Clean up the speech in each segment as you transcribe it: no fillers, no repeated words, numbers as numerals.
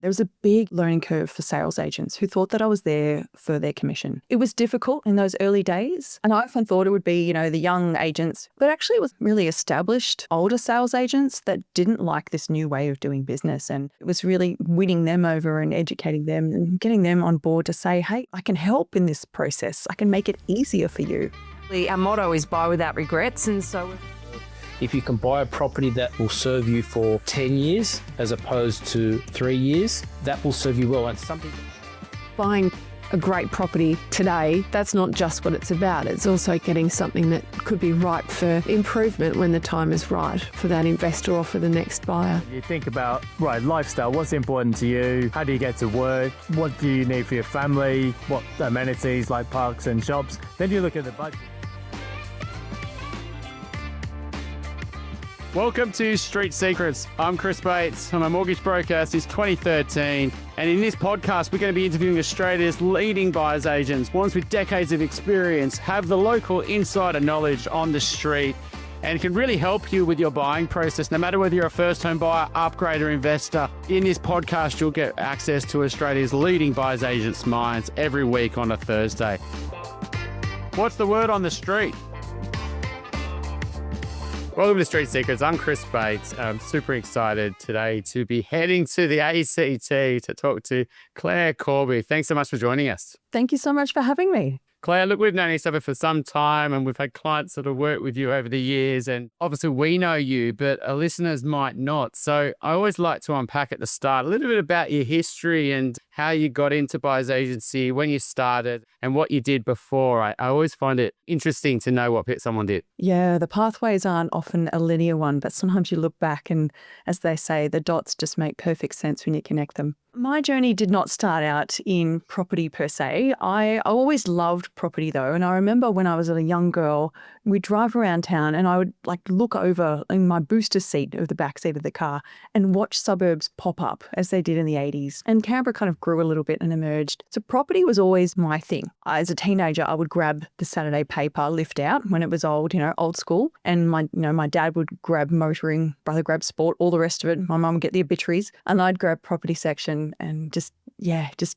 There was a big learning curve for sales agents who thought that I was there for their commission. It was difficult in those early days, and I often thought it would be, the young agents, but actually it was really established older sales agents that didn't like this new way of doing business, and it was really winning them over and educating them and getting them on board to say, hey, I can help in this process. I can make it easier for you. Our motto is buy without regrets, and so if you can buy a property that will serve you for 10 years as opposed to 3 years, that will serve you well. And something buying a great property today, that's not just what it's about. It's also getting something that could be ripe for improvement when the time is right for that investor or for the next buyer. You think about, lifestyle, what's important to you? How do you get to work? What do you need for your family? What amenities like parks and shops? Then you look at the budget. Welcome to Street Secrets. I'm Chris Bates. I'm a mortgage broker since 2013. And in this podcast, we're going to be interviewing Australia's leading buyer's agents, ones with decades of experience, have the local insider knowledge on the street, and can really help you with your buying process, no matter whether you're a first home buyer, upgrader, investor. In this podcast, you'll get access to Australia's leading buyer's agents' minds every week on a Thursday. What's the word on the street? Welcome to Street Secrets. I'm Chris Bates. I'm super excited today to be heading to the ACT to talk to Claire Corby. Thanks so much for joining us. Thank you so much for having me. Claire, look, we've known each other for some time and we've had clients that have worked with you over the years, and obviously we know you, but our listeners might not. So I always like to unpack at the start a little bit about your history and how you got into buyer's agency, when you started and what you did before. I always find it interesting to know what someone did. Yeah, the pathways aren't often a linear one, but sometimes you look back and, as they say, the dots just make perfect sense when you connect them. My journey did not start out in property per se. I always loved property though. And I remember when I was a young girl, we'd drive around town and I would look over in my booster seat of the back seat of the car and watch suburbs pop up as they did in the 80s. And Canberra kind of grew a little bit and emerged. So property was always my thing. As a teenager, I would grab the Saturday paper, lift out when it was old, old school. And my dad would grab motoring, brother grabbed sport, all the rest of it. My mum would get the obituaries and I'd grab property section and just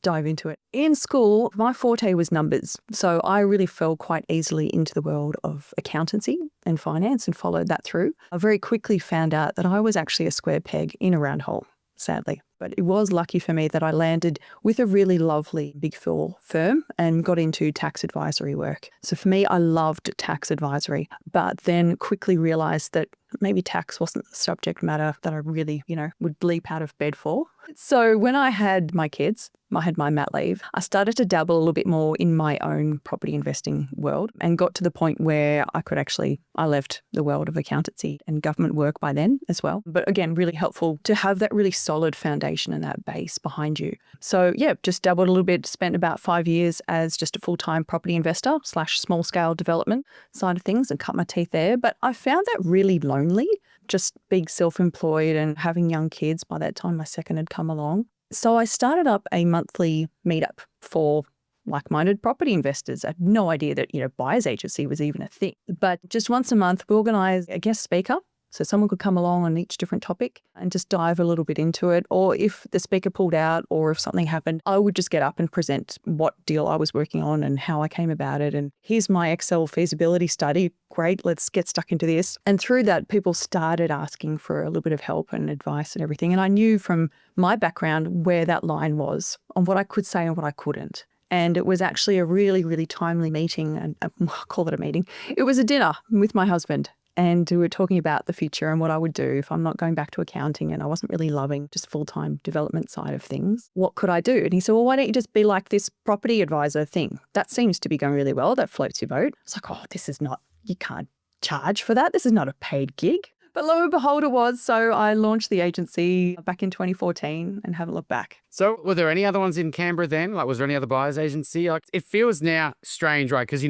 dive into it. In school, my forte was numbers. So I really fell quite easily into the world of accountancy and finance and followed that through. I very quickly found out that I was actually a square peg in a round hole, sadly. But it was lucky for me that I landed with a really lovely Big Four firm and got into tax advisory work. So for me, I loved tax advisory, but then quickly realized that maybe tax wasn't the subject matter that I really, would bleep out of bed for. So when I had my kids, I had my mat leave, I started to dabble a little bit more in my own property investing world and got to the point where I left the world of accountancy and government work by then as well. But again, really helpful to have that really solid foundation and that base behind you. So just dabbled a little bit, spent about 5 years as just a full-time property investor / small scale development side of things and cut my teeth there. But I found that really lonely, just being self-employed and having young kids. By that time, my second had come along. So I started up a monthly meetup for like-minded property investors. I had no idea that, buyer's agency was even a thing. But just once a month, we organise a guest speaker. So someone could come along on each different topic and just dive a little bit into it. Or if the speaker pulled out or if something happened, I would just get up and present what deal I was working on and how I came about it. And here's my Excel feasibility study. Great, let's get stuck into this. And through that, people started asking for a little bit of help and advice and everything. And I knew from my background where that line was on what I could say and what I couldn't. And it was actually a really, really timely meeting. And I'll call it a meeting. It was a dinner with my husband. And we were talking about the future and what I would do if I'm not going back to accounting and I wasn't really loving just full-time development side of things. What could I do? And he said, well, why don't you just be like this property advisor thing? That seems to be going really well. That floats your boat. It's like, you can't charge for that. This is not a paid gig. But lo and behold, it was. So I launched the agency back in 2014 and haven't looked back. So were there any other ones in Canberra then? Was there any other buyer's agency? It feels now strange, right? Because,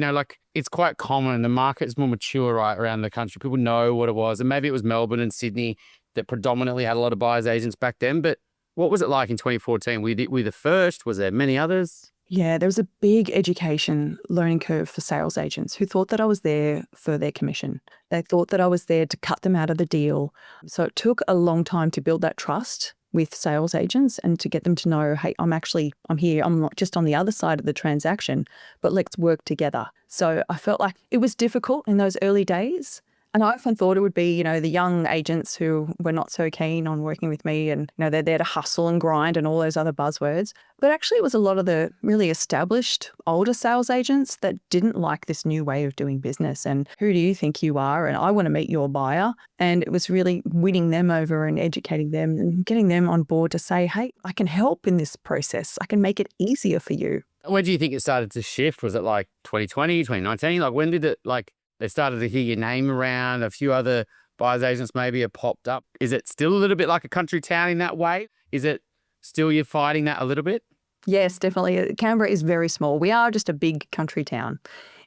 it's quite common. The market is more mature, right, around the country. People know what it was. And maybe it was Melbourne and Sydney that predominantly had a lot of buyer's agents back then. But what was it like in 2014? Were you the first? Was there many others? Yeah, there was a big education learning curve for sales agents who thought that I was there for their commission. They thought that I was there to cut them out of the deal. So it took a long time to build that trust with sales agents and to get them to know, hey, I'm here. I'm not just on the other side of the transaction, but let's work together. So I felt like it was difficult in those early days. And I often thought it would be, the young agents who were not so keen on working with me and, they're there to hustle and grind and all those other buzzwords. But actually it was a lot of the really established older sales agents that didn't like this new way of doing business. And who do you think you are? And I want to meet your buyer. And it was really winning them over and educating them and getting them on board to say, hey, I can help in this process. I can make it easier for you. When do you think it started to shift? Was it like 2020, 2019? Like when did it they started to hear your name around, a few other buyer's agents maybe have popped up? Is it still a little bit like a country town in that way? Is it still you're fighting that a little bit? Yes, definitely. Canberra is very small. We are just a big country town.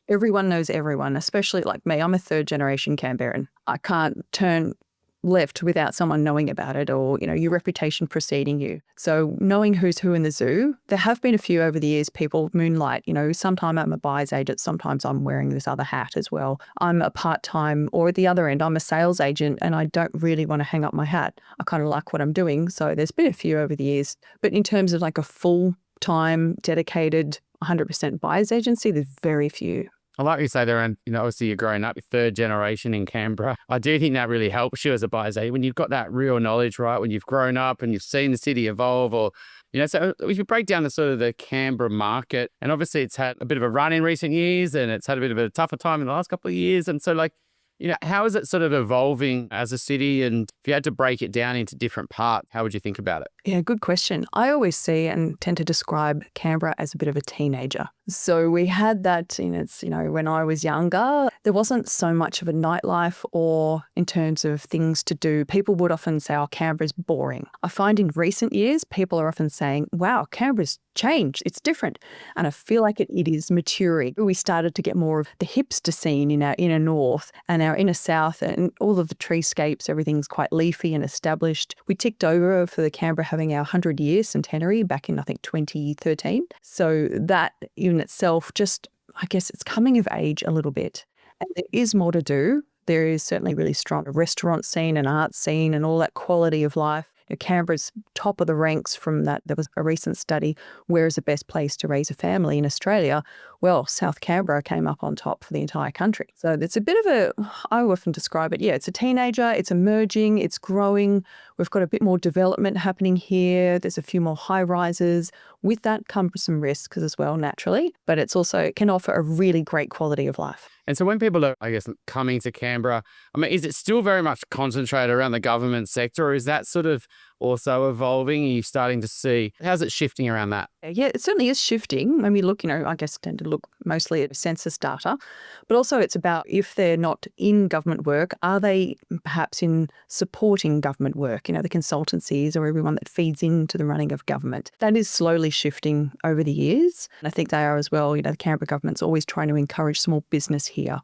Everyone knows everyone, especially like me. I'm a third generation Canberran. I can't turn left without someone knowing about it or, your reputation preceding you. So knowing who's who in the zoo, there have been a few over the years, people moonlight, sometimes I'm a buyer's agent, sometimes I'm wearing this other hat as well. I'm a part-time, or at the other end, I'm a sales agent and I don't really want to hang up my hat. I kind of like what I'm doing. So there's been a few over the years. But in terms of like a full-time, dedicated, 100% buyer's agency, there's very few. I like you say there, and obviously you're growing up, third generation in Canberra. I do think that really helps you as a buyer's agent when you've got that real knowledge, right? When you've grown up and you've seen the city evolve, or so if you break down the sort of the Canberra market, and obviously it's had a bit of a run in recent years, and it's had a bit of a tougher time in the last couple of years, and so how is it sort of evolving as a city? And if you had to break it down into different parts, how would you think about it? Yeah, good question. I always see and tend to describe Canberra as a bit of a teenager. So we had that when I was younger, there wasn't so much of a nightlife or in terms of things to do. People would often say, oh, Canberra's boring. I find in recent years, people are often saying, wow, Canberra's changed. It's different. And I feel like it is maturing. We started to get more of the hipster scene in our inner north and our inner south, and all of the treescapes, everything's quite leafy and established. We ticked over for the Canberra having our 100-year centenary back in, I think, 2013. So that in itself just, I guess it's coming of age a little bit. And there is more to do. There is certainly really strong a restaurant scene and art scene and all that quality of life. Canberra's top of the ranks from that. There was a recent study, where is the best place to raise a family in Australia? Well, South Canberra came up on top for the entire country. So it's a bit of I often describe it, it's a teenager, it's emerging, it's growing. We've got a bit more development happening here. There's a few more high rises. With that comes some risks as well, naturally, but it can offer a really great quality of life. And so when people are, I guess, coming to Canberra, is it still very much concentrated around the government sector, or is that sort of also evolving? Are you starting to see, how's it shifting around that? Yeah, it certainly is shifting. When we look, I guess tend to look mostly at census data, but also it's about if they're not in government work, are they perhaps in supporting government work, the consultancies or everyone that feeds into the running of government. That is slowly shifting over the years. And I think they are as well. The Canberra government's always trying to encourage small business here.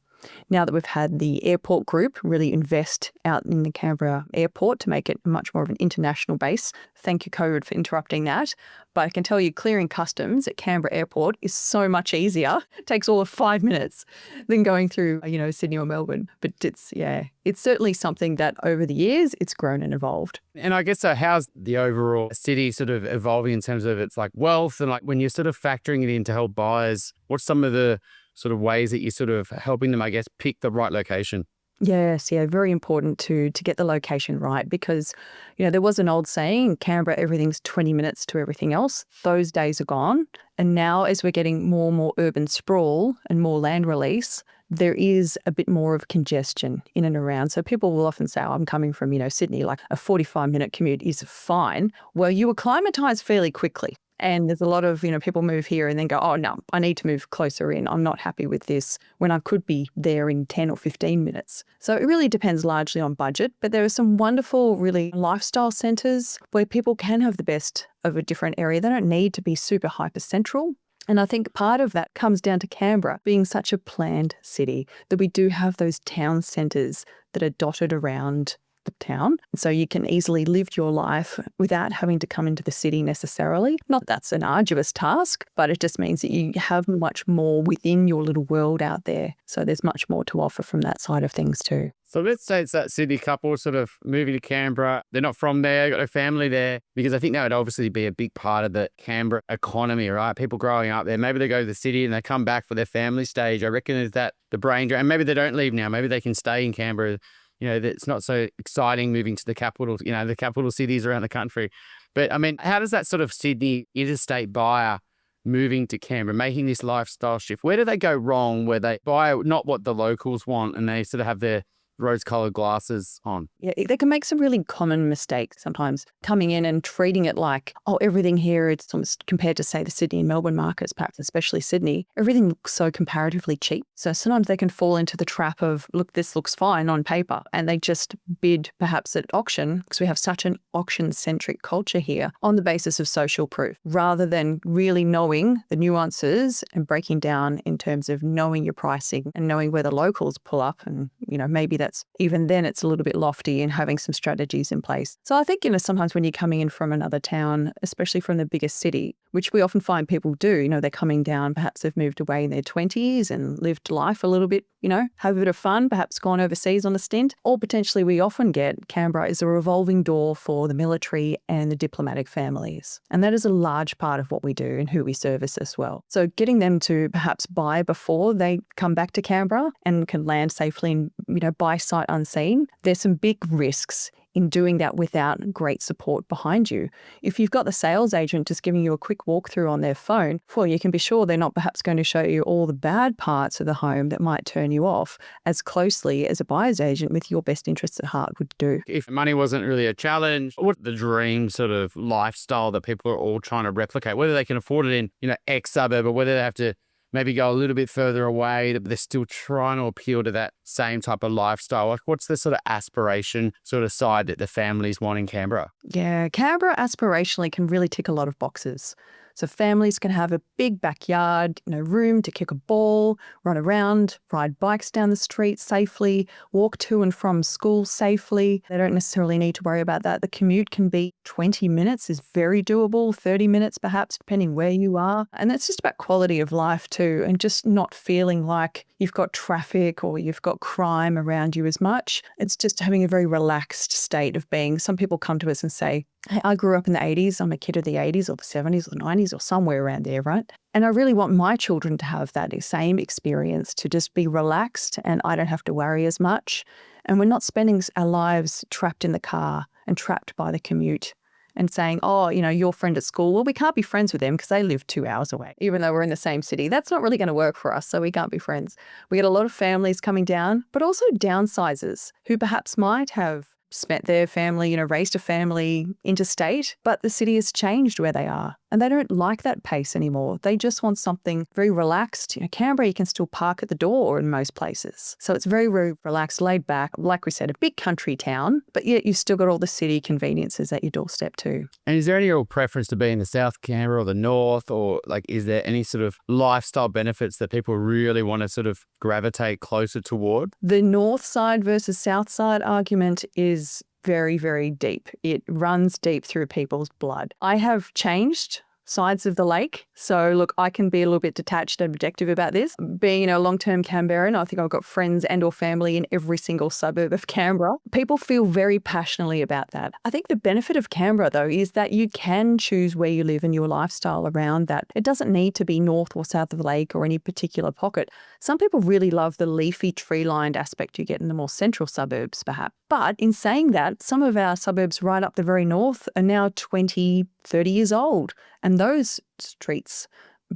Now that we've had the airport group really invest out in the Canberra airport to make it much more of an international base. Thank you, COVID, for interrupting that. But I can tell you, clearing customs at Canberra airport is so much easier. It takes all of 5 minutes than going through, Sydney or Melbourne. But it's certainly something that over the years, it's grown and evolved. And I guess, so how's the overall city sort of evolving in terms of its wealth, and when you're sort of factoring it in to help buyers, what's some of the sort of ways that you're sort of helping them, I guess, pick the right location? Yes, very important to get the location right, because, there was an old saying, in Canberra, everything's 20 minutes to everything else. Those days are gone. And now as we're getting more and more urban sprawl and more land release, there is a bit more of congestion in and around. So people will often say, oh, I'm coming from, Sydney, like a 45-minute commute is fine. Well, you acclimatise fairly quickly. And there's a lot of, people move here and then go, oh, no, I need to move closer in. I'm not happy with this, when I could be there in 10 or 15 minutes. So it really depends largely on budget. But there are some wonderful, really lifestyle centres where people can have the best of a different area. They don't need to be super hyper central. And I think part of that comes down to Canberra being such a planned city, that we do have those town centres that are dotted around the town. So you can easily live your life without having to come into the city necessarily. Not that's an arduous task, but it just means that you have much more within your little world out there. So there's much more to offer from that side of things too. So let's say it's that Sydney couple sort of moving to Canberra. They're not from there, got no family there, because I think that would obviously be a big part of the Canberra economy, right? People growing up there, maybe they go to the city and they come back for their family stage. I reckon is that the brain drain. And maybe they don't leave now. Maybe they can stay in Canberra. You know, it's not so exciting moving to the capital, you know, the capital cities around the country. But I mean, how does that sort of Sydney interstate buyer moving to Canberra, making this lifestyle shift, where do they go wrong where they buy not what the locals want and they sort of have their rose-coloured glasses on? Yeah, they can make some really common mistakes sometimes, coming in and treating it like, oh, everything here, it's almost compared to, say, the Sydney and Melbourne markets, perhaps especially Sydney, everything looks so comparatively cheap. So sometimes they can fall into the trap of, look, this looks fine on paper, and they just bid perhaps at auction, because we have such an auction-centric culture here, on the basis of social proof, rather than really knowing the nuances and breaking down in terms of knowing your pricing and knowing where the locals pull up. And, you know, maybe that's even then it's a little bit lofty and having some strategies in place. So I think, you know, sometimes when you're coming in from another town, especially from the biggest city, which we often find people do, you know, they're coming down, perhaps they've moved away in their 20s and lived life a little bit, you know, have a bit of fun, perhaps gone overseas on a stint, or potentially we often get Canberra is a revolving door for the military and the diplomatic families. And that is a large part of what we do and who we service as well. So getting them to perhaps buy before they come back to Canberra and can land safely and, you know, buy sight unseen, there's some big risks in doing that without great support behind you. If you've got the sales agent just giving you a quick walkthrough on their phone, well, you can be sure they're not perhaps going to show you all the bad parts of the home that might turn you off as closely as a buyer's agent with your best interests at heart would do. If money wasn't really a challenge, what's the dream sort of lifestyle that people are all trying to replicate, whether they can afford it in, you know, X suburb or whether they have to maybe go a little bit further away, but they're still trying to appeal to that same type of lifestyle? Like, what's the sort of aspiration sort of side that the families want in Canberra? Yeah, Canberra aspirationally can really tick a lot of boxes. So families can have a big backyard, you know, room to kick a ball, run around, ride bikes down the street safely, walk to and from school safely. They don't necessarily need to worry about that. The commute can be 20 minutes is very doable, 30 minutes perhaps, depending where you are. And that's just about quality of life too, and just not feeling like you've got traffic or you've got crime around you as much. It's just having a very relaxed state of being. Some people come to us and say, hey, I grew up in the 80s. I'm a kid of the 80s or the 70s or the 90s or somewhere around there, right? And I really want my children to have that same experience, to just be relaxed and I don't have to worry as much. And we're not spending our lives trapped in the car and trapped by the commute and saying, oh, you know, your friend at school, well, we can't be friends with them because they live 2 hours away, even though we're in the same city. That's not really going to work for us, so we can't be friends. We get a lot of families coming down, but also downsizers who perhaps might have spent their family, you know, raised a family interstate, but the city has changed where they are. And they don't like that pace anymore. They just want something very relaxed. You know, Canberra, you can still park at the door in most places. So it's very, very relaxed, laid back. Like we said, a big country town, but yet you've still got all the city conveniences at your doorstep too. And is there any real preference to be in the South Canberra or the North, or like, is there any sort of lifestyle benefits that people really want to sort of gravitate closer toward? The north side versus south side argument is very, very deep. It runs deep through people's blood. I have changed sides of the lake. So look, I can be a little bit detached and objective about this. Being, a long-term Canberran, I think I've got friends and or family in every single suburb of Canberra. People feel very passionately about that. I think the benefit of Canberra, though, is that you can choose where you live and your lifestyle around that. It doesn't need to be north or south of the lake or any particular pocket. Some people really love the leafy, tree-lined aspect you get in the more central suburbs, perhaps. But in saying that, some of our suburbs right up the very north are now 20, 30 years old. And those streets,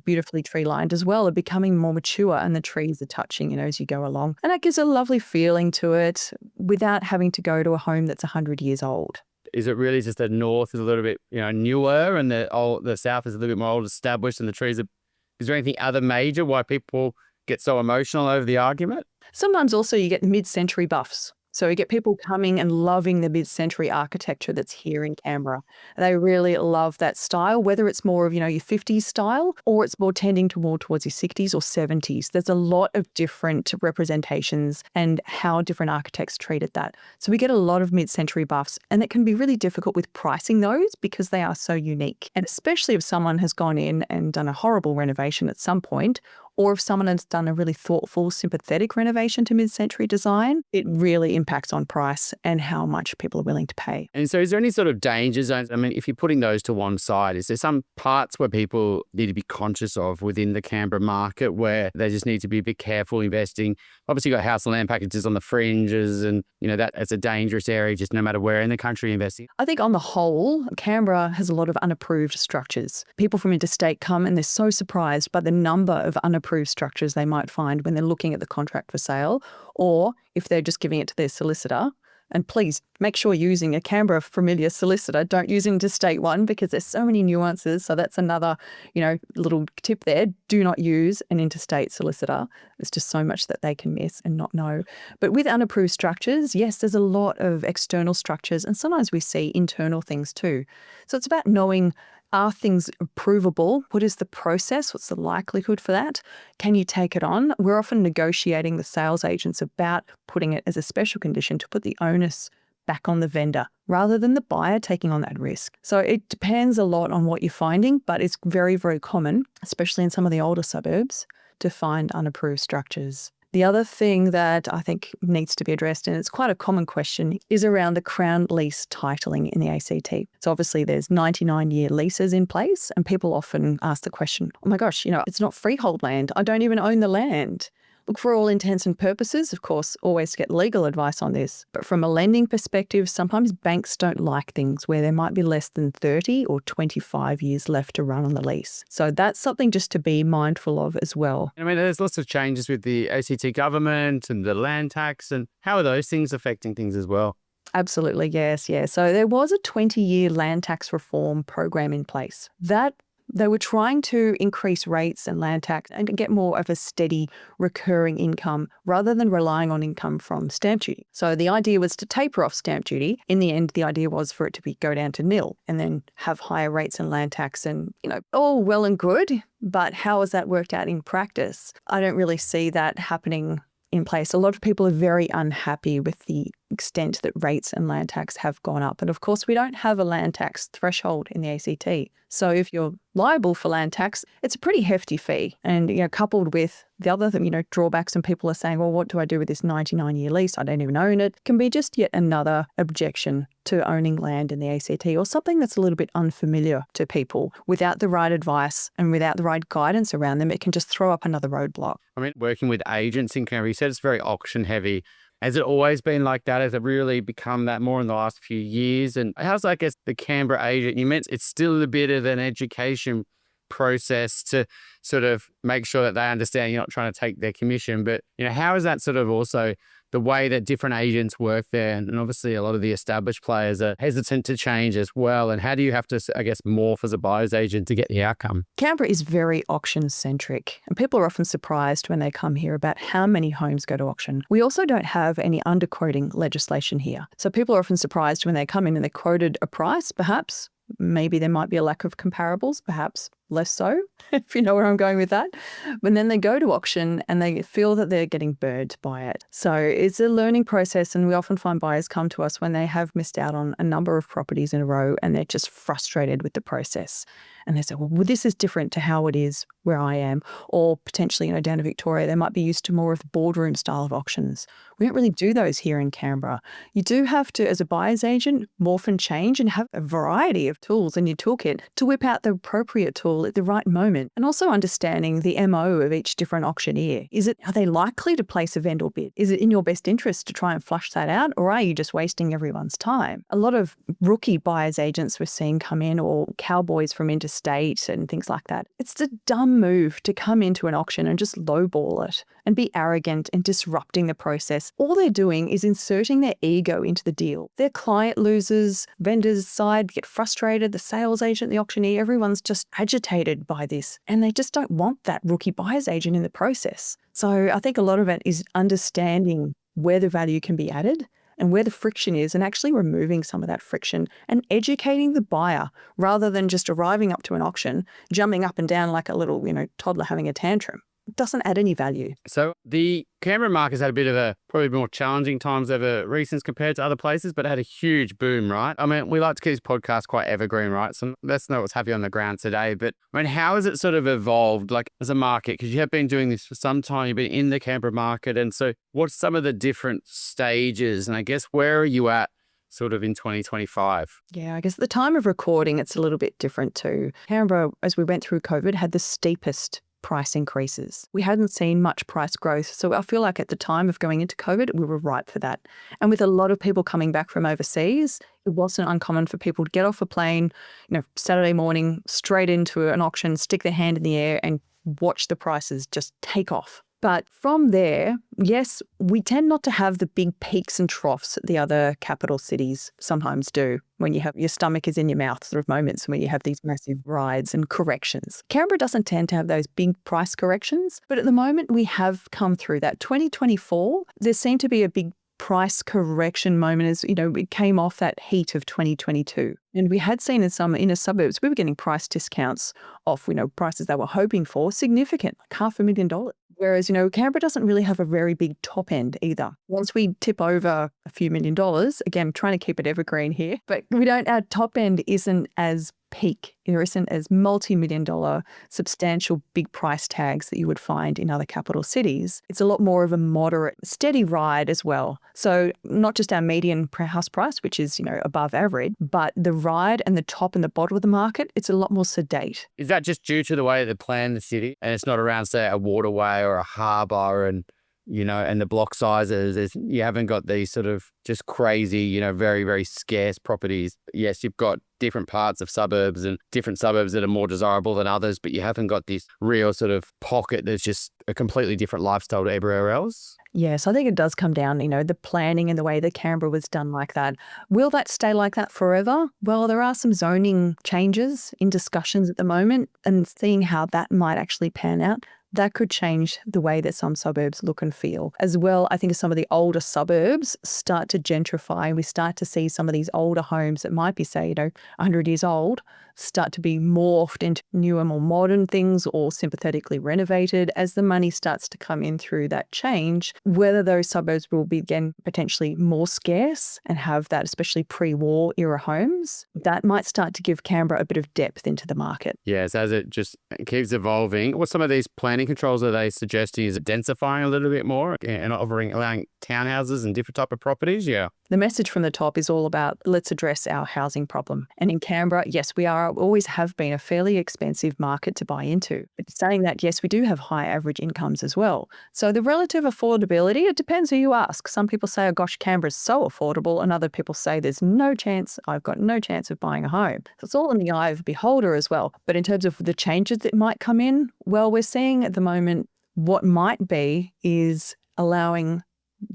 beautifully tree-lined as well, are becoming more mature and the trees are touching, as you go along. And that gives a lovely feeling to it without having to go to a home that's 100 years old. Is it really just the north is a little bit, newer and the south is a little bit more old established and the trees are... Is there anything other major why people get so emotional over the argument? Sometimes also you get mid-century buffs. So we get people coming and loving the mid-century architecture that's here in Canberra. They really love that style, whether it's more of, your 50s style or it's more tending to more towards your 60s or 70s. There's a lot of different representations and how different architects treated that. So we get a lot of mid-century buffs, and it can be really difficult with pricing those because they are so unique. And especially if someone has gone in and done a horrible renovation at some point, or if someone has done a really thoughtful, sympathetic renovation to mid-century design, it really impacts on price and how much people are willing to pay. And so is there any sort of danger zones? I mean, if you're putting those to one side, is there some parts where people need to be conscious of within the Canberra market where they just need to be a bit careful investing? Obviously, you've got house and land packages on the fringes, and that's a dangerous area just no matter where in the country investing. I think on the whole, Canberra has a lot of unapproved structures. People from interstate come and they're so surprised by the number of unapproved structures they might find when they're looking at the contract for sale, or if they're just giving it to their solicitor. And please make sure you're using a Canberra familiar solicitor. Don't use an interstate one because there's so many nuances. So that's another, little tip there. Do not use an interstate solicitor. There's just so much that they can miss and not know. But with unapproved structures, yes, there's a lot of external structures, and sometimes we see internal things too. So it's about knowing, are things provable? What is the process? What's the likelihood for that? Can you take it on? We're often negotiating with sales agents about putting it as a special condition to put the onus back on the vendor rather than the buyer taking on that risk. So it depends a lot on what you're finding, but it's very, very common, especially in some of the older suburbs, to find unapproved structures. The other thing that I think needs to be addressed, and it's quite a common question, is around the Crown lease titling in the ACT. So obviously there's 99-year leases in place, and people often ask the question, oh my gosh, it's not freehold land. I don't even own the land. Look, for all intents and purposes, of course, always get legal advice on this. But from a lending perspective, sometimes banks don't like things where there might be less than 30 or 25 years left to run on the lease. So that's something just to be mindful of as well. I mean, there's lots of changes with the ACT government and the land tax, and how are those things affecting things as well? Absolutely, yes, yeah. So there was a 20-year land tax reform program in place. They were trying to increase rates and land tax and get more of a steady recurring income rather than relying on income from stamp duty. So the idea was to taper off stamp duty. In the end, the idea was for it to go down to nil and then have higher rates and land tax, and, all well and good. But how has that worked out in practice? I don't really see that happening in place. A lot of people are very unhappy with the extent that rates and land tax have gone up. And of course, we don't have a land tax threshold in the ACT. So if you're liable for land tax, it's a pretty hefty fee. And, coupled with the other, drawbacks, and people are saying, well, what do I do with this 99-year lease? I don't even own it. Can be just yet another objection to owning land in the ACT, or something that's a little bit unfamiliar to people. Without the right advice and without the right guidance around them, it can just throw up another roadblock. I mean, working with agents in Canberra, you said it's very auction heavy. Has it always been like that? Has it really become that more in the last few years? And how's, I guess, the Canberra agent? You meant it's still a bit of an education process to sort of make sure that they understand you're not trying to take their commission. But, how is that sort of also the way that different agents work there? And obviously a lot of the established players are hesitant to change as well. And how do you have to, I guess, morph as a buyer's agent to get the outcome? Canberra is very auction-centric, and people are often surprised when they come here about how many homes go to auction. We also don't have any underquoting legislation here. So people are often surprised when they come in and they're quoted a price, perhaps. Maybe there might be a lack of comparables, perhaps less so, if you know where I'm going with that. But then they go to auction and they feel that they're getting burnt by it. So it's a learning process, and we often find buyers come to us when they have missed out on a number of properties in a row and they're just frustrated with the process. And they say, well, this is different to how it is where I am. Or potentially, down in Victoria, they might be used to more of boardroom style of auctions. We don't really do those here in Canberra. You do have to, as a buyer's agent, morph and change and have a variety of tools in your toolkit to whip out the appropriate tool at the right moment. And also understanding the MO of each different auctioneer. Are they likely to place a vendor bid? Is it in your best interest to try and flush that out? Or are you just wasting everyone's time? A lot of rookie buyer's agents we're seeing come in, or cowboys from interstate and things like that. It's a dumb move to come into an auction and just lowball it and be arrogant and disrupting the process. All they're doing is inserting their ego into the deal. Their client loses, vendors side get frustrated, the sales agent, the auctioneer, everyone's just agitated by this, and they just don't want that rookie buyer's agent in the process. So I think a lot of it is understanding where the value can be added and where the friction is, and actually removing some of that friction and educating the buyer rather than just arriving up to an auction, jumping up and down like a little, toddler having a tantrum. It doesn't add any value. So the Canberra market's had a bit of probably more challenging times over recent compared to other places, but it had a huge boom, right? I mean, we like to keep this podcast quite evergreen, right? So let's know what's happening on the ground today. But I mean, how has it sort of evolved, like as a market? Because you have been doing this for some time, you've been in the Canberra market. And so what's some of the different stages? And I guess where are you at sort of in 2025? Yeah, I guess at the time of recording, it's a little bit different too. Canberra, as we went through COVID, had the steepest price increases. We hadn't seen much price growth. So I feel like at the time of going into COVID, we were ripe for that. And with a lot of people coming back from overseas, it wasn't uncommon for people to get off a plane, Saturday morning, straight into an auction, stick their hand in the air and watch the prices just take off. But from there, yes, we tend not to have the big peaks and troughs that the other capital cities sometimes do, when you have your stomach is in your mouth sort of moments when you have these massive rides and corrections. Canberra doesn't tend to have those big price corrections, but at the moment we have come through that. 2024, there seemed to be a big price correction moment as, it came off that heat of 2022. And we had seen in some inner suburbs, we were getting price discounts off, prices they were hoping for, significant, like $500,000. Whereas, Canberra doesn't really have a very big top end either. Once we tip over a few $1 million, again, trying to keep it evergreen here, but our top end isn't as peak. There isn't as multi-million-dollar, substantial big price tags that you would find in other capital cities. It's a lot more of a moderate, steady ride as well. So not just our median house price, which is, above average, but the ride and the top and the bottom of the market, it's a lot more sedate. Is that just due to the way they plan the city and it's not around, say, a waterway or a harbour and the block sizes, you haven't got these sort of just crazy, very, very scarce properties. Yes, you've got different parts of suburbs and different suburbs that are more desirable than others, but you haven't got this real sort of pocket that's just a completely different lifestyle to everywhere else. Yes, I think it does come down, the planning and the way that Canberra was done like that. Will that stay like that forever? Well, there are some zoning changes in discussions at the moment, and seeing how that might actually pan out, that could change the way that some suburbs look and feel. As well, I think as some of the older suburbs start to gentrify, we start to see some of these older homes that might be, say, 100 years old, start to be morphed into newer, more modern things or sympathetically renovated. As the money starts to come in through that change, whether those suburbs will be, again, potentially more scarce and have that, especially pre-war era homes, that might start to give Canberra a bit of depth into the market. Yes, as it just keeps evolving. What some of these planning controls are they suggesting? Is it densifying a little bit more and allowing townhouses and different type of properties? Yeah. The message from the top is all about let's address our housing problem. And in Canberra, yes, we always have been a fairly expensive market to buy into. But saying that, yes, we do have high average incomes as well. So the relative affordability, it depends who you ask. Some people say, oh gosh, Canberra's so affordable. And other people say there's no chance, I've got no chance of buying a home. So it's all in the eye of the beholder as well. But in terms of the changes that might come in, well, we're seeing at the moment what might be is allowing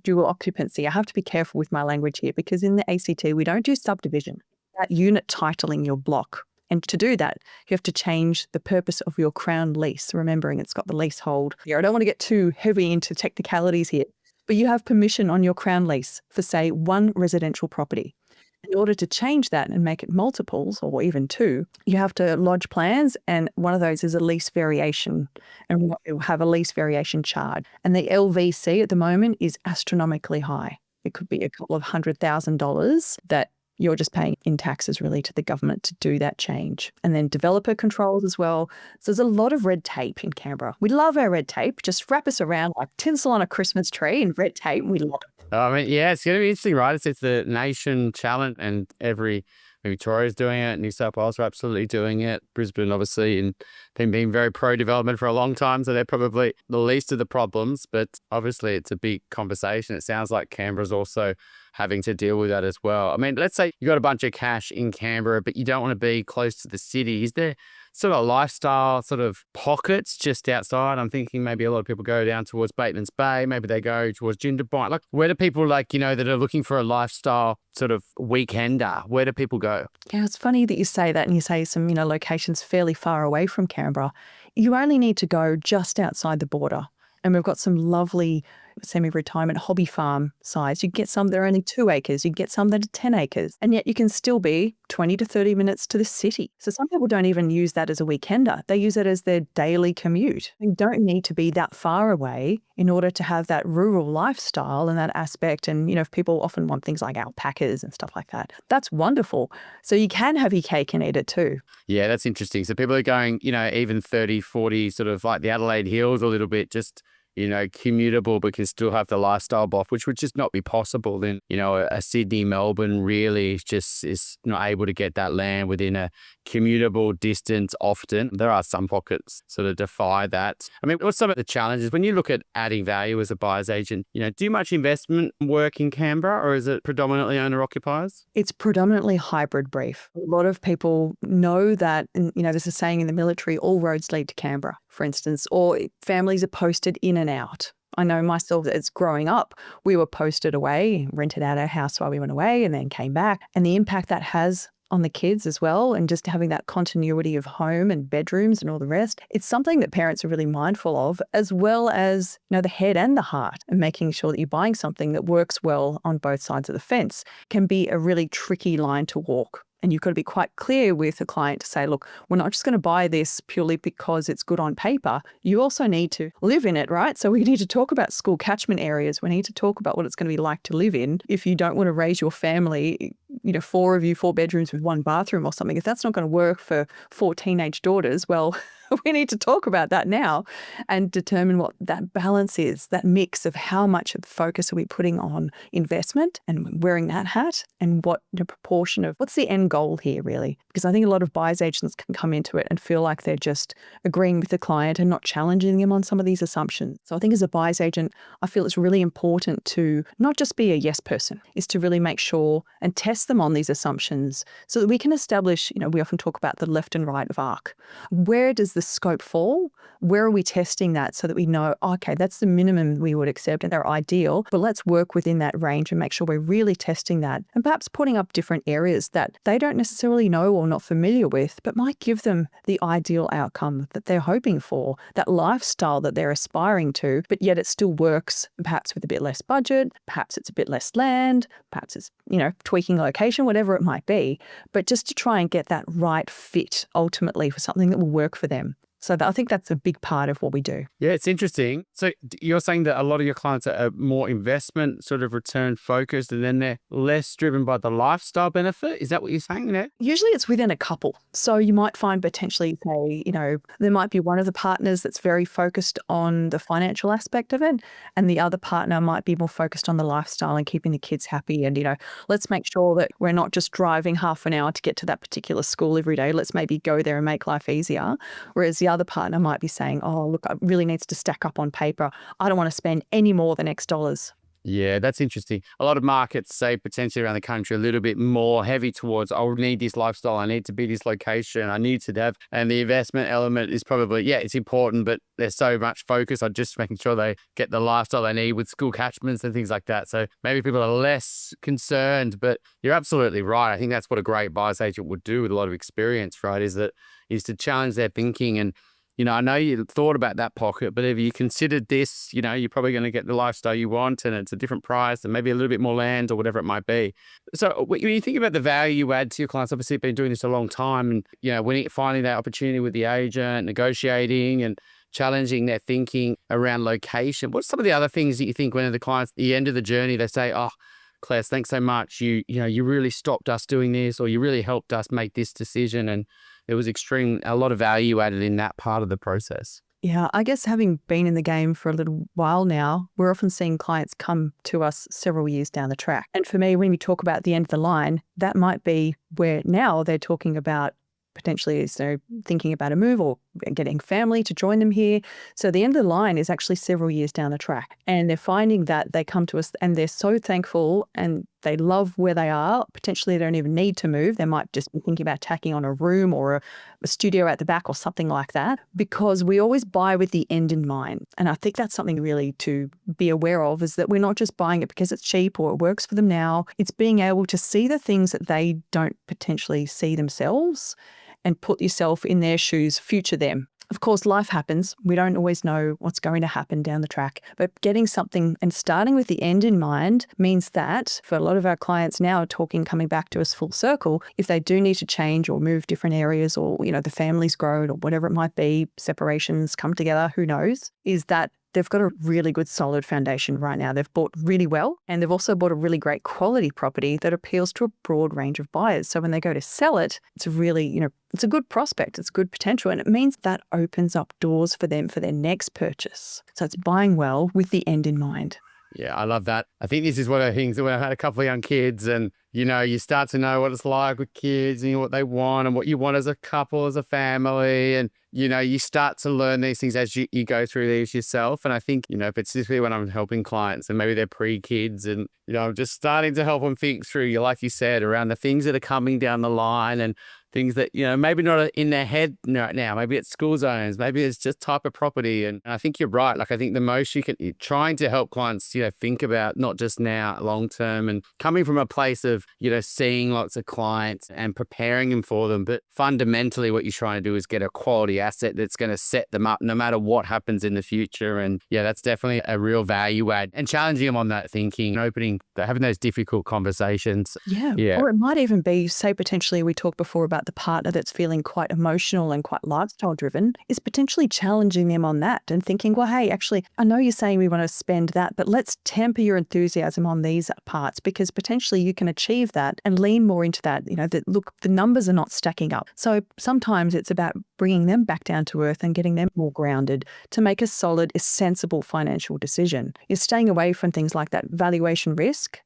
dual occupancy. I have to be careful with my language here because in the ACT, we don't do subdivision, that unit titling your block. And to do that, you have to change the purpose of your crown lease, remembering it's got the leasehold here. I don't want to get too heavy into technicalities here, but you have permission on your crown lease for, say, one residential property. In order to change that and make it multiples or even two, you have to lodge plans, and one of those is a lease variation, and it will have a lease variation charge. And the LVC at the moment is astronomically high. It could be a couple of $100,000 that you're just paying in taxes really to the government to do that change. And then developer controls as well. So there's a lot of red tape in Canberra. We love our red tape. Just wrap us around like tinsel on a Christmas tree and red tape. We love it. I mean, yeah, it's going to be interesting, right? It's the nation challenge, and Victoria's doing it. New South Wales are absolutely doing it. Brisbane, obviously, and they've been very pro-development for a long time, so they're probably the least of the problems. But obviously, it's a big conversation. It sounds like Canberra's also having to deal with that as well. I mean, let's say you got a bunch of cash in Canberra, but you don't want to be close to the city. Is there sort of lifestyle sort of pockets just outside? I'm thinking maybe a lot of people go down towards Bateman's Bay. Maybe they go towards Jindabyne. Like, where do people that are looking for a lifestyle sort of weekender? Where do people go? Yeah, it's funny that you say that and you say some, locations fairly far away from Canberra. You only need to go just outside the border. And we've got some lovely semi-retirement hobby farm size. You get some that are only 2 acres. You get some that are 10 acres. And yet you can still be 20 to 30 minutes to the city. So some people don't even use that as a weekender. They use it as their daily commute. You don't need to be that far away in order to have that rural lifestyle and that aspect. And, if people often want things like alpacas and stuff like that, that's wonderful. So you can have your cake and eat it too. Yeah, that's interesting. So people are going, even 30, 40, sort of like the Adelaide Hills a little bit, just, commutable, but can still have the lifestyle boff, which would just not be possible. Then, a Sydney, Melbourne really is not able to get that land within a commutable distance often. There are some pockets sort of defy that. I mean, what's some of the challenges when you look at adding value as a buyer's agent? Do much investment work in Canberra, or is it predominantly owner-occupiers? It's predominantly hybrid brief. A lot of people know that, and, there's a saying in the military, all roads lead to Canberra, for instance, or families are posted in and out. I know myself, as growing up, we were posted away, rented out our house while we went away and then came back. And the impact that has on the kids as well, and just having that continuity of home and bedrooms and all the rest, it's something that parents are really mindful of, as well as, the head and the heart, and making sure that you're buying something that works well on both sides of the fence can be a really tricky line to walk. And you've got to be quite clear with a client to say, look, we're not just going to buy this purely because it's good on paper. You also need to live in it, right? So we need to talk about school catchment areas. We need to talk about what it's going to be like to live in. If you don't want to raise your family, 4 of you, 4 bedrooms with 1 bathroom or something, if that's not going to work for 4 teenage daughters, well, we need to talk about that now and determine what that balance is, that mix of how much of the focus are we putting on investment and wearing that hat, and what the proportion of what's the end goal here really. Because I think a lot of buyer's agents can come into it and feel like they're just agreeing with the client and not challenging them on some of these assumptions. So I think as a buyer's agent, I feel it's really important to not just be a yes person, is to really make sure and test them on these assumptions so that we can establish, we often talk about the left and right of arc. Where does the scope fall? Where are we testing that so that we know, okay, that's the minimum we would accept and they're ideal, but let's work within that range and make sure we're really testing that, and perhaps putting up different areas that they don't necessarily know or not familiar with, but might give them the ideal outcome that they're hoping for, that lifestyle that they're aspiring to, but yet it still works perhaps with a bit less budget, perhaps it's a bit less land, perhaps it's, tweaking location, whatever it might be, but just to try and get that right fit ultimately for something that will work for them. So I think that's a big part of what we do. Yeah, it's interesting. So you're saying that a lot of your clients are more investment sort of return focused, and then they're less driven by the lifestyle benefit. Is that what you're saying there? Usually it's within a couple. So you might find potentially, say, there might be one of the partners that's very focused on the financial aspect of it, and the other partner might be more focused on the lifestyle and keeping the kids happy. And, let's make sure that we're not just driving half an hour to get to that particular school every day. Let's maybe go there and make life easier. Whereas the other partner might be saying, oh, look, it really needs to stack up on paper. I don't want to spend any more than X dollars. Yeah, that's interesting. A lot of markets, say potentially around the country, a little bit more heavy towards, I need this lifestyle, I need to be this location, I need to have, and the investment element is probably, it's important, but there's so much focus on just making sure they get the lifestyle they need with school catchments and things like that. So maybe people are less concerned, but you're absolutely right. I think that's what a great buyer's agent would do with a lot of experience, right? Is to challenge their thinking. And I know you thought about that pocket, but if you considered this, you're probably going to get the lifestyle you want, and it's a different price and maybe a little bit more land or whatever it might be. So when you think about the value you add to your clients, obviously you've been doing this a long time, and, when finding that opportunity with the agent, negotiating and challenging their thinking around location, what's some of the other things that you think when the clients, at the end of the journey, they say, oh, Claire, thanks so much. You really stopped us doing this, or you really helped us make this decision, and there was a lot of value added in that part of the process. Yeah, I guess having been in the game for a little while now, we're often seeing clients come to us several years down the track. And for me, when we talk about the end of the line, that might be where now they're talking about potentially thinking about a move or getting family to join them here. So the end of the line is actually several years down the track. And they're finding that they come to us and they're so thankful and they love where they are. Potentially they don't even need to move. They might just be thinking about tacking on a room or a studio at the back or something like that, because we always buy with the end in mind. And I think that's something really to be aware of, is that we're not just buying it because it's cheap or it works for them now. It's being able to see the things that they don't potentially see themselves and put yourself in their shoes, future them. Of course, life happens. We don't always know what's going to happen down the track, but getting something and starting with the end in mind means that for a lot of our clients now coming back to us full circle, if they do need to change or move different areas or, the family's grown or whatever it might be, separations come together, who knows, is that they've got a really good solid foundation right now. They've bought really well, and they've also bought a really great quality property that appeals to a broad range of buyers. So when they go to sell it, it's a really, it's a good prospect, it's good potential, and it means that opens up doors for them for their next purchase. So it's buying well with the end in mind. Yeah, I love that. I think this is one of the things that when I had a couple of young kids and, you start to know what it's like with kids and what they want and what you want as a couple, as a family. And, you start to learn these things as you go through these yourself. And I think, particularly when I'm helping clients and maybe they're pre-kids and, I'm just starting to help them think through, like you said, around the things that are coming down the line and things that, maybe not in their head right now. Maybe it's school zones, maybe it's just type of property. And I think you're right. Like, I think the most you're trying to help clients, think about not just now, long term, and coming from a place of, seeing lots of clients and preparing them for them. But fundamentally, what you're trying to do is get a quality asset that's going to set them up no matter what happens in the future. And yeah, that's definitely a real value add, and challenging them on that thinking, having those difficult conversations. Yeah. Or it might even be, say, potentially we talked before about the partner that's feeling quite emotional and quite lifestyle driven, is potentially challenging them on that and thinking, well, hey, actually, I know you're saying we want to spend that, but let's temper your enthusiasm on these parts, because potentially you can achieve that and lean more into that, that look, the numbers are not stacking up. So sometimes it's about bringing them back down to earth and getting them more grounded to make a solid, a sensible financial decision. You're staying away from things like that valuation risk.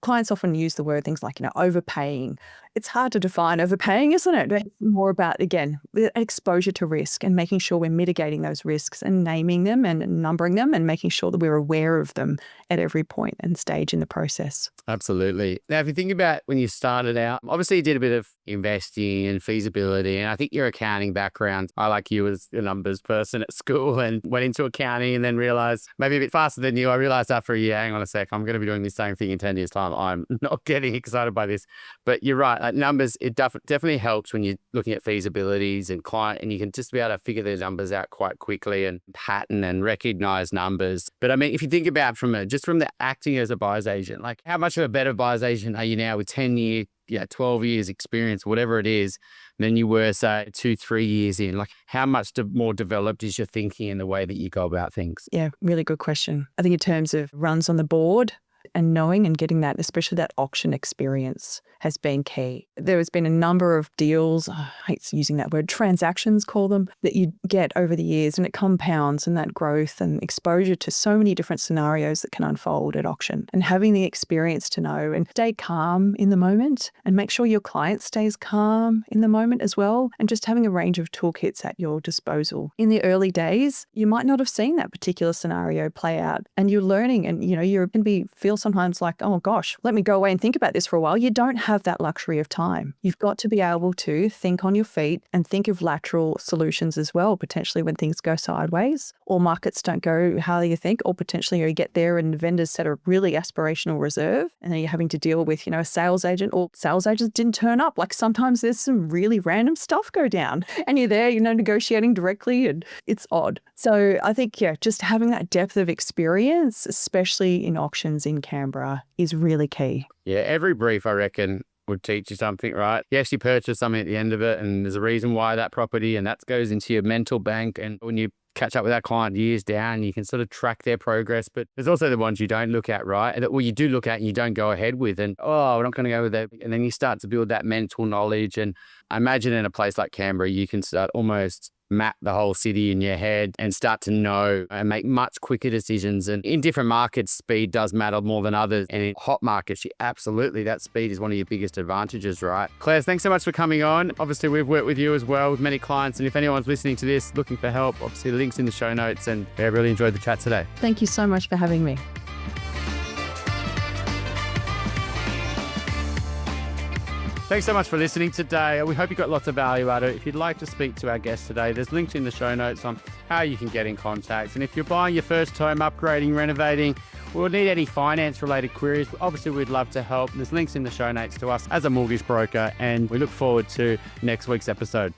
Clients often use the word things like, overpaying. It's hard to define overpaying, isn't it? It's more about, again, exposure to risk and making sure we're mitigating those risks and naming them and numbering them and making sure that we're aware of them at every point and stage in the process. Absolutely. Now, if you think about when you started out, obviously you did a bit of investing and feasibility, and I think your accounting background, I, like you, was a numbers person at school and went into accounting and then realized, maybe a bit faster than you, I realized after a year, hang on a sec, I'm going to be doing the same thing in 10 years' time. I'm not getting excited by this. But you're right. Numbers, it definitely helps when you're looking at feasibilities and client, and you can just be able to figure the numbers out quite quickly and pattern and recognize numbers. But I mean, if you think about from the acting as a buyer's agent, like how much of a better buyer's agent are you now with 12 years experience, whatever it is, than you were, say, 2-3 years in? Like, how much more developed is your thinking and the way that you go about things? Yeah, really good question. I think in terms of runs on the board and knowing and getting that, especially that auction experience, has been key. There has been a number of deals, I hate using that word, transactions, call them, that you get over the years, and it compounds, and that growth and exposure to so many different scenarios that can unfold at auction, and having the experience to know and stay calm in the moment and make sure your client stays calm in the moment as well, and just having a range of toolkits at your disposal. In the early days, you might not have seen that particular scenario play out, and you're learning, and you can feel sometimes like, oh gosh, let me go away and think about this for a while. You don't have that luxury of time. You've got to be able to think on your feet and think of lateral solutions as well, potentially when things go sideways or markets don't go how you think, or potentially you get there and vendors set a really aspirational reserve, and then you're having to deal with, a sales agent, or sales agents didn't turn up. Like, sometimes there's some really random stuff go down and you're there, negotiating directly, and it's odd. So I think, just having that depth of experience, especially in auctions in Canberra, is really key. Yeah, every brief, I reckon, would teach you something, right? Yes, you purchase something at the end of it, and there's a reason why that property, and that goes into your mental bank. And when you catch up with that client years down, you can sort of track their progress. But there's also the ones you don't look at, right? Well, you do look at and you don't go ahead with, and we're not going to go with that. And then you start to build that mental knowledge. And I imagine in a place like Canberra, you can start almost map the whole city in your head and start to know and make much quicker decisions. And in different markets, speed does matter more than others. And in hot markets, absolutely, that speed is one of your biggest advantages, right? Claire, thanks so much for coming on. Obviously, we've worked with you as well with many clients. And if anyone's listening to this looking for help, obviously the link's in the show notes. And I really enjoyed the chat today. Thank you so much for having me. Thanks so much for listening today. We hope you got lots of value out of it. If you'd like to speak to our guest today, there's links in the show notes on how you can get in contact. And if you're buying your first home, upgrading, renovating, or need any finance-related queries, obviously we'd love to help. There's links in the show notes to us as a mortgage broker, and we look forward to next week's episode.